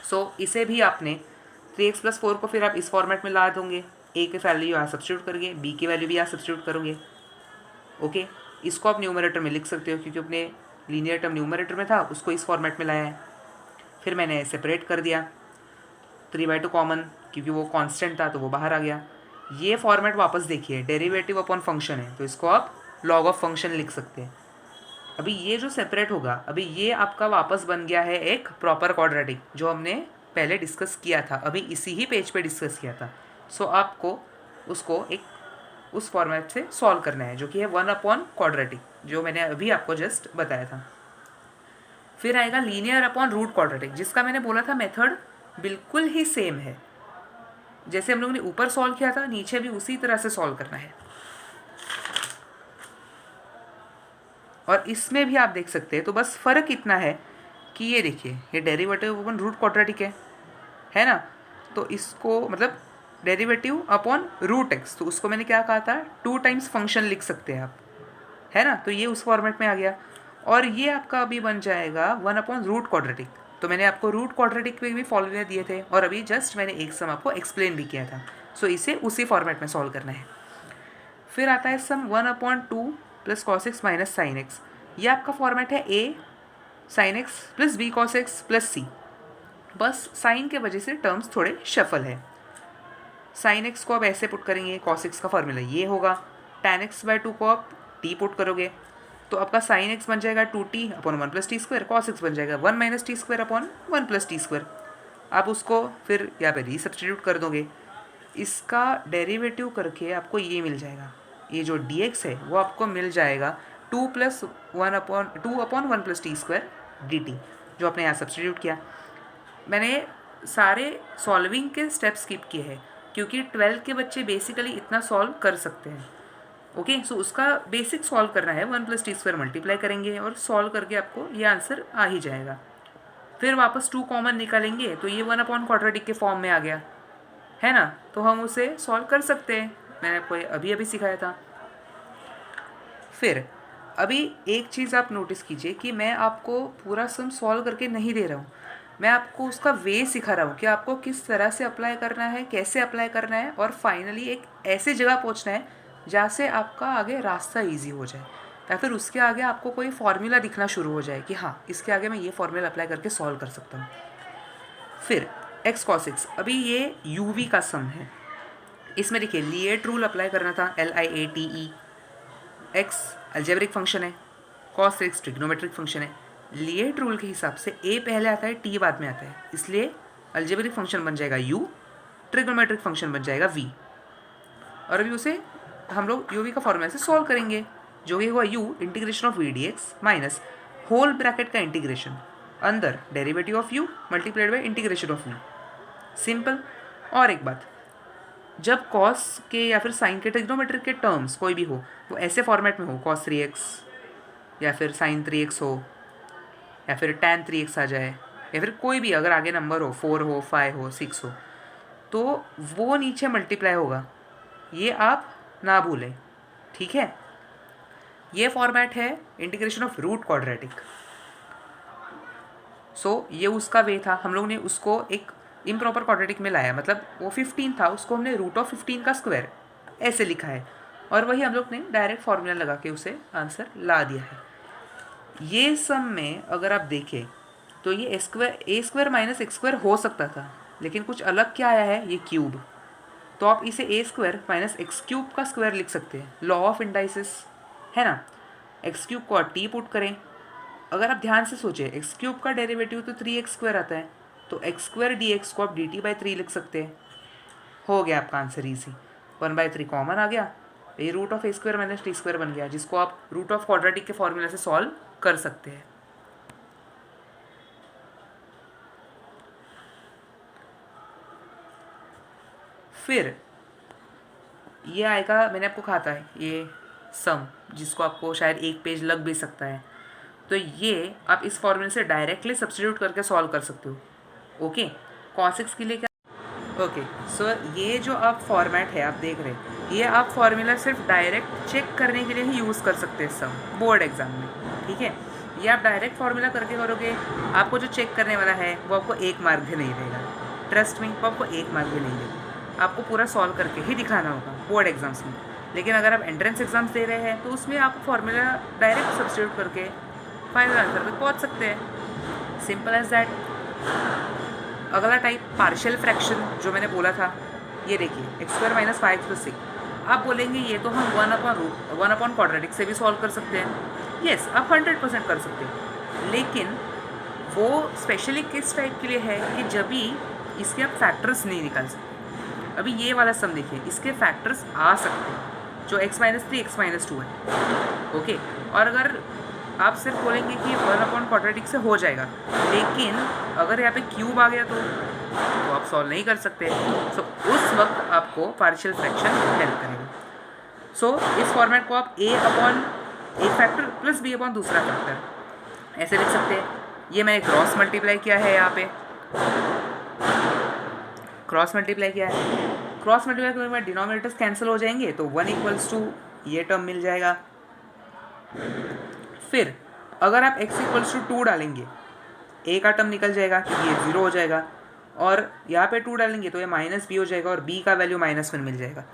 सो इसे भी आपने 3x + 4 को फिर आप इस फॉर्मेट में ला दोगे, a के वैल्यू यहाँ सब्स्टिट्यूट करोगे, b की वैल्यू भी यहाँ सब्स्टिट्यूट करोगे। ओके, इसको आप न्यूमरेटर में लिख सकते हो क्योंकि अपने लीनियर टर्म न्यूमरेटर में था, उसको इस फॉर्मेट में लाया है। फिर मैंने सेपरेट कर दिया, 3/2 कॉमन क्योंकि वो कांस्टेंट था तो वो बाहर आ गया। ये फॉर्मेट वापस देखिए, डेरिवेटिव अपॉन फंक्शन है तो इसको आप लॉग ऑफ फंक्शन लिख सकते हैं। अभी ये जो सेपरेट होगा, अभी ये आपका वापस बन गया है एक प्रॉपर क्वाड्रेटिक जो हमने पहले डिस्कस किया था, अभी इसी ही पेज पे डिस्कस किया था। सो आपको उसको एक उस फॉर्मेट से सॉल्व करना है जो कि है 1/क्वाड्रेटिक, जो मैंने अभी आपको जस्ट बताया था। फिर आएगा लीनियर अपॉन रूट क्वाड्रेटिक, जिसका मैंने बोला था मेथड बिल्कुल ही सेम है। जैसे हम लोगों ने ऊपर सॉल्व किया था, नीचे भी उसी तरह से सॉल्व करना है। और इसमें भी आप देख सकते हैं, तो बस फ़र्क इतना है कि ये देखिए, ये डेरिवेटिव अपॉन रूट क्वाड्रेटिक है ना, तो इसको मतलब डेरिवेटिव अपॉन √x, तो उसको मैंने क्या कहा था 2 टाइम्स फंक्शन लिख सकते हैं आप, है ना, तो ये उस फॉर्मेट में आ गया। और ये आपका अभी बन जाएगा 1/रूट क्वाड्रेटिक। तो मैंने आपको रूट क्वाड्रेटिक पे भी फॉर्मूले दिए थे और अभी जस्ट मैंने एक सम आपको एक्सप्लेन भी किया था। सो इसे उसी फॉर्मेट में सॉल्व करना है। फिर आता है सम 1/2 + cos x - sin x। ये आपका फॉर्मेट है a sin x + b cos x + c। बस साइन के वजह से टर्म्स थोड़े शफल है। sin x को आप ऐसे पुट करेंगे, cos x का फॉर्मूला ये होगा, tan x/2 को आप t पुट करोगे तो आपका sin x बन जाएगा 2t upon 1 + t², cos x बन जाएगा 1 - t² अपॉन 1 + t²। आप उसको फिर यहाँ पे रीसब्स्टिट्यूट कर दोगे, इसका डेरिवेटिव करके आपको ये मिल जाएगा, ये जो dx है वो आपको मिल जाएगा 2 + 1/1 + t² dt, जो आपने यहाँ सब्स्टिट्यूट किया। मैंने सारे सॉल्विंग के स्टेप स्किप किए हैं क्योंकि 12 के बच्चे बेसिकली इतना सॉल्व कर सकते हैं। ओके, सो उसका बेसिक सॉल्व करना है, 1 + t² मल्टीप्लाई करेंगे और सॉल्व करके आपको ये आंसर आ ही जाएगा। फिर वापस 2 कॉमन निकालेंगे तो ये 1/क्वाड्रेटिक के फॉर्म में आ गया, है ना, तो हम उसे सॉल्व कर सकते हैं। मैंने आपको अभी सिखाया था। फिर अभी एक चीज़ आप नोटिस कीजिए कि मैं आपको पूरा सम सॉल्व करके नहीं दे रहा हूँ, मैं आपको उसका वे सिखा रहा हूँ कि आपको किस तरह से अप्लाई करना है, कैसे अप्लाई करना है, और फाइनली एक ऐसे जगह पहुँचना है जहाँ से आपका आगे रास्ता ईजी हो जाए। या फिर उसके आगे आपको कोई फॉर्मूला दिखना शुरू हो जाए कि हाँ इसके आगे मैं ये फॉर्मूला अप्लाई करके सॉल्व कर सकता हूँ। फिर x cos x, अभी ये uv का सम है। इसमें देखिए लिएट रूल अप्लाई करना था, LIATE। x अलजेब्रिक फंक्शन है, cos x ट्रिग्नोमेट्रिक फंक्शन है। लिएट रूल के हिसाब से a पहले आता है, t बाद में आता है, इसलिए अलजेब्रिक फंक्शन बन जाएगा u, ट्रिग्नोमेट्रिक फंक्शन बन जाएगा v। और अभी उसे हम लोग uv का फॉर्मूला से सॉल्व करेंगे, जो कि हुआ u integration of v dx minus whole bracket का इंटीग्रेशन अंदर derivative of u multiplied by integration of v। Simple. और एक बात, जब कॉस के या फिर साइन के ट्रिग्नोमेट्रिक के टर्म्स कोई भी हो वो ऐसे फॉर्मेट में हो, cos 3x या फिर sin 3x हो या फिर tan 3x आ जाए, या फिर कोई भी अगर आगे नंबर हो 4 हो 5 हो 6 हो, तो वो नीचे मल्टीप्लाई होगा, ये आप ना भूलें, ठीक है। ये फॉर्मेट है इंटीग्रेशन ऑफ रूट क्वाड्रेटिक। सो ये उसका वे था, हम लोग ने उसको एक इम्प्रॉपर क्वाड्रेटिक में लाया, मतलब वो 15 था, उसको हमने रूट ऑफ 15 का स्क्वायर ऐसे लिखा है, और वही हम लोग ने डायरेक्ट फार्मूला लगा के उसे आंसर ला दिया है। ये सम में अगर आप देखें तो ये ए स्क्वायर माइनस एक्स स्क्वायर हो सकता था, लेकिन कुछ अलग क्या आया है, ये क्यूब। तो आप इसे ए स्क्वायर माइनस एक्स क्यूब का स्क्वायर लिख सकते हैं, लॉ ऑफ इंडाइसिस है ना। एक्स क्यूब को टी पुट करें, अगर आप ध्यान से सोचें एक्स क्यूब का डेरिवेटिव तो 3x स्क्वायर आता है, तो एक्स स्क्वायर डी एक्स को आप डी टी बाई 3 लिख सकते हैं। हो गया आपका आंसर ईजी, 1/3 कॉमन आ गया, ये root of a square minus t square बन गया, जिसको आप रूट ऑफ क्वाड्रेटिक के फॉर्मूला से सॉल्व कर सकते हैं। फिर ये आएगा, मैंने आपको कहा था ये सम, जिसको आपको शायद एक पेज लग भी सकता है, तो ये आप इस फॉर्मूले से डायरेक्टली सब्स्टिट्यूट करके सॉल्व कर सकते हो। ओके, cos x के लिए क्या, ओके सो ये जो आप फॉर्मेट है आप देख रहे हैं, ये आप फॉर्मूला सिर्फ डायरेक्ट चेक करने के लिए ही यूज़ कर सकते हैं सम बोर्ड एग्जाम में, ठीक है। ये आप डायरेक्ट फार्मूला करके करोगे, आपको जो चेक करने वाला है वो आपको 1 मार्क भी नहीं देगा, ट्रस्ट में, वो आपको 1 मार्क भी नहीं देगा, आपको पूरा सॉल्व करके ही दिखाना होगा बोर्ड एग्जाम्स में। लेकिन अगर आप एंट्रेंस एग्जाम्स दे रहे हैं तो उसमें आप फार्मूला डायरेक्ट सब्स्टिट्यूट करके फाइनल आंसर तक पहुँच सकते हैं, सिंपल एज दैट। अगला टाइप पार्शियल फ्रैक्शन, जो मैंने बोला था, ये देखिए एक्स स्क्वायर माइनस 5 + 6, आप बोलेंगे ये तो हम 1 अपॉन क्वाड्रेटिक से भी सॉल्व कर सकते हैं। येस, आप 100% कर सकते हैं, लेकिन वो स्पेशली किस टाइप के लिए है कि जब भी इसके आप फैक्टर्स नहीं निकाल सकते। अभी ये वाला सम देखिए, इसके फैक्टर्स आ सकते हैं, जो x - 3 x - 2 है, ओके। और अगर आप सिर्फ बोलेंगे कि 1 अपॉन क्वाड्रेटिक से हो जाएगा, लेकिन अगर यहाँ पे क्यूब आ गया तो आप सॉल्व नहीं कर सकते। सो उस वक्त आपको पार्शियल फ्रैक्शन हेल्प करेगा। सो इस फॉर्मेट को आप a अपॉन एक फैक्टर प्लस b अपॉन दूसरा फैक्टर ऐसे लिख सकते हैं। ये मैंने क्रॉस मल्टीप्लाई किया है, यहाँ पे क्रॉस मल्टीप्लाई किया है, क्रॉस मल्टीप्लाई करने के बाद डिनोमिनेटर्स कैंसिल हो जाएंगे, तो 1 = ये टर्म मिल जाएगा। फिर अगर आप x = 2 डालेंगे, a का टर्म निकल जाएगा क्योंकि ये 0 हो जाएगा, और यहाँ पे 2 डालेंगे तो ये -b हो जाएगा और b का वैल्यू -1 मिल जाएगा।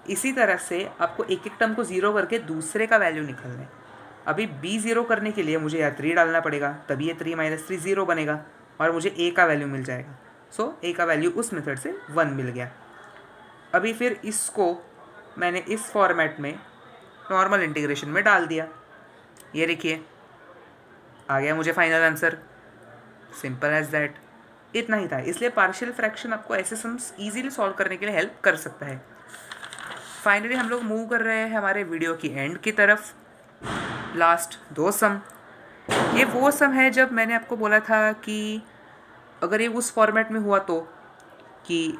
इसी तरह से आपको एक एक टर्म को 0 करके दूसरे का वैल्यू निकालना है। अभी b 0 करने के लिए मुझे यहाँ 3 डालना पड़ेगा, तभी ये 3 - 3 0 बनेगा और मुझे a का वैल्यू मिल जाएगा। सो a का वैल्यू उस मेथड से 1 मिल गया। अभी फिर इसको मैंने इस फॉर्मेट में नॉर्मल इंटीग्रेशन में डाल दिया, ये देखिए आ गया मुझे final answer, simple as that, इतना ही था। इसलिए पार्शियल फ्रैक्शन आपको ऐसे सम्स इजीली सॉल्व करने के लिए हेल्प कर सकता है। फाइनली हम लोग मूव कर रहे हैं हमारे वीडियो की एंड की तरफ। लास्ट 2 सम, ये वो सम है जब मैंने आपको बोला था कि अगर ये उस फॉर्मेट में हुआ तो कि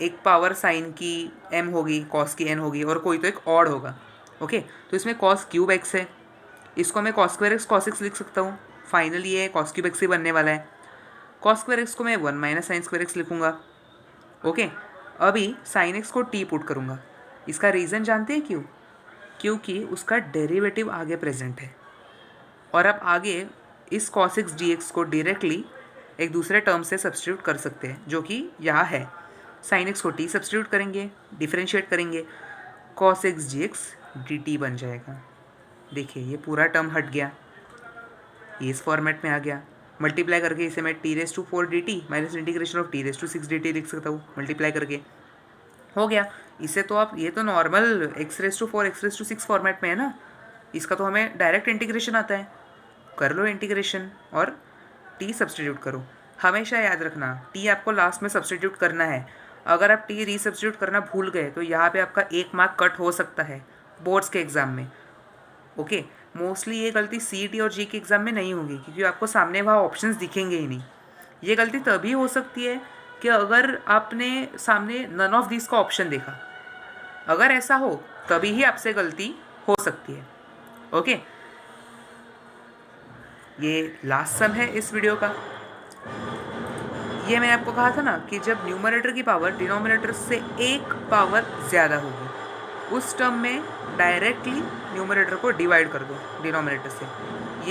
एक पावर साइन की m होगी, कॉस की n होगी और कोई तो एक ऑड होगा, ओके। तो इसमें कॉस क्यूब x है, इसको मैं cos square x cos x लिख सकता हूँ। फाइनली ये cos क्यूब x ही बनने वाला है। cos स्क्वायर x को मैं 1 - sin स्क्वायर x लिखूँगा, ओके। अभी sin x को t पुट करूँगा, इसका रीज़न जानते हैं क्यों? क्योंकि उसका डेरिवेटिव आगे प्रेजेंट है, और आप आगे इस cos x dx को डायरेक्टली एक दूसरे टर्म से सब्स्टिट्यूट कर सकते हैं, जो कि यहाँ है। sin x को t सब्स्टिट्यूट करेंगे, डिफरेंशिएट करेंगे, cos x dx dt बन जाएगा। देखिए ये पूरा टर्म हट गया, ये इस फॉर्मेट में आ गया। मल्टीप्लाई करके इसे मैं t⁴ dt minus integration of t⁶ dt लिख सकता हूँ, मल्टीप्लाई करके हो गया। इसे तो आप, ये तो नॉर्मल x⁴ x⁶ फॉर्मेट में है ना, इसका तो हमें डायरेक्ट इंटीग्रेशन आता है। कर लो इंटीग्रेशन और t सब्सटीट्यूट करो। हमेशा याद रखना t आपको लास्ट में सब्सटीट्यूट करना है। अगर आप t रीसब्सटीट्यूट करना भूल गए तो यहाँ पे आपका 1 मार्क कट हो सकता है बोर्ड्स के एग्ज़ाम में। ओके, मोस्टली ये गलती CET और जी के एग्ज़ाम में नहीं होगी, क्योंकि आपको सामने वहाँ ऑप्शंस दिखेंगे ही नहीं। ये गलती तभी हो सकती है कि अगर आपने सामने नन ऑफ दिस का ऑप्शन देखा, अगर ऐसा हो तभी ही आपसे गलती हो सकती है। ओके, ये लास्ट सम है इस वीडियो का। ये मैंने आपको कहा था ना कि जब न्यूमरेटर की पावर डिनोमिनेटर से 1 पावर ज़्यादा होगी, उस टर्म में डायरेक्टली न्यूमरेटर को डिवाइड कर दो डिनोमिनेटर से।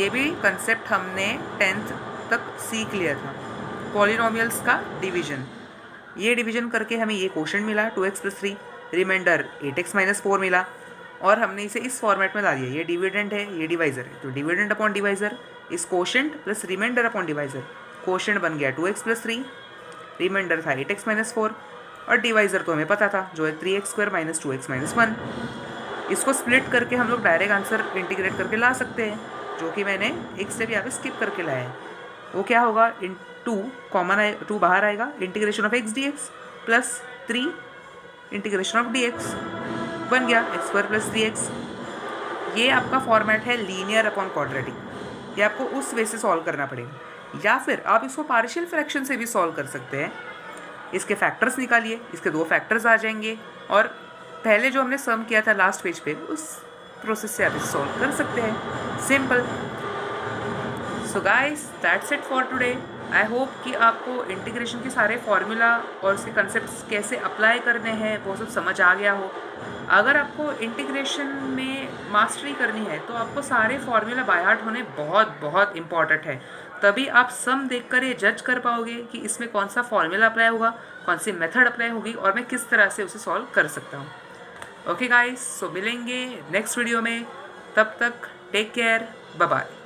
ये भी कंसेप्ट हमने 10th तक सीख लिया था, पॉलिनोमियल्स का डिवीजन। ये डिवीजन करके हमें ये क्वोशंट मिला 2x + 3, रिमाइंडर 8x - 4 मिला, और हमने इसे इस फॉर्मेट में ला दिया। ये डिविडेंड है, ये डिवाइज़र है, तो dividend upon divisor is quotient plus remainder upon divisor, quotient बन गया 2x + 3, रिमाइंडर था 8x - 4, और डिवाइज़र तो हमें पता था जो है 3x² - 2x - 1। इसको स्प्लिट करके हम लोग डायरेक्ट आंसर इंटीग्रेट करके ला सकते हैं, जो कि मैंने एक स्टेप यहाँ पे स्किप करके लाया है। वो क्या होगा, इन 2 कॉमन आए, 2 बाहर आएगा, integration of x dx plus 3 integration of dx बन गया x² + 3x। ये आपका फॉर्मेट है लीनियर अपॉन क्वाड्रेटिक। ये आपको उस वे से सॉल्व करना पड़ेगा, या फिर आप इसको पार्शियल फ्रैक्शन से भी सॉल्व कर सकते हैं। इसके फैक्टर्स निकालिए, इसके 2 फैक्टर्स आ जाएंगे, और पहले जो हमने सम किया था लास्ट पेज पे, उस प्रोसेस से आप इसे सॉल्व कर सकते हैं। Simple. So guys, that's it for today. I hope कि आपको इंटीग्रेशन के सारे फॉर्मूला और उसके कंसेप्ट्स कैसे अप्लाई करने हैं वो सब समझ आ गया हो। अगर आपको इंटीग्रेशन में मास्टरी करनी है तो आपको सारे फॉर्मूला बाय हार्ट होने बहुत बहुत इम्पॉर्टेंट है। तभी आप सम देखकर ये जज कर पाओगे कि इसमें कौन सा फॉर्मूला अप्लाई होगा, कौन सी मेथड अप्लाई होगी, और मैं किस तरह से उसे सॉल्व कर सकता हूँ। ओके गाइस, सो मिलेंगे नेक्स्ट वीडियो में। तब तक टेक केयर, बाय बाय।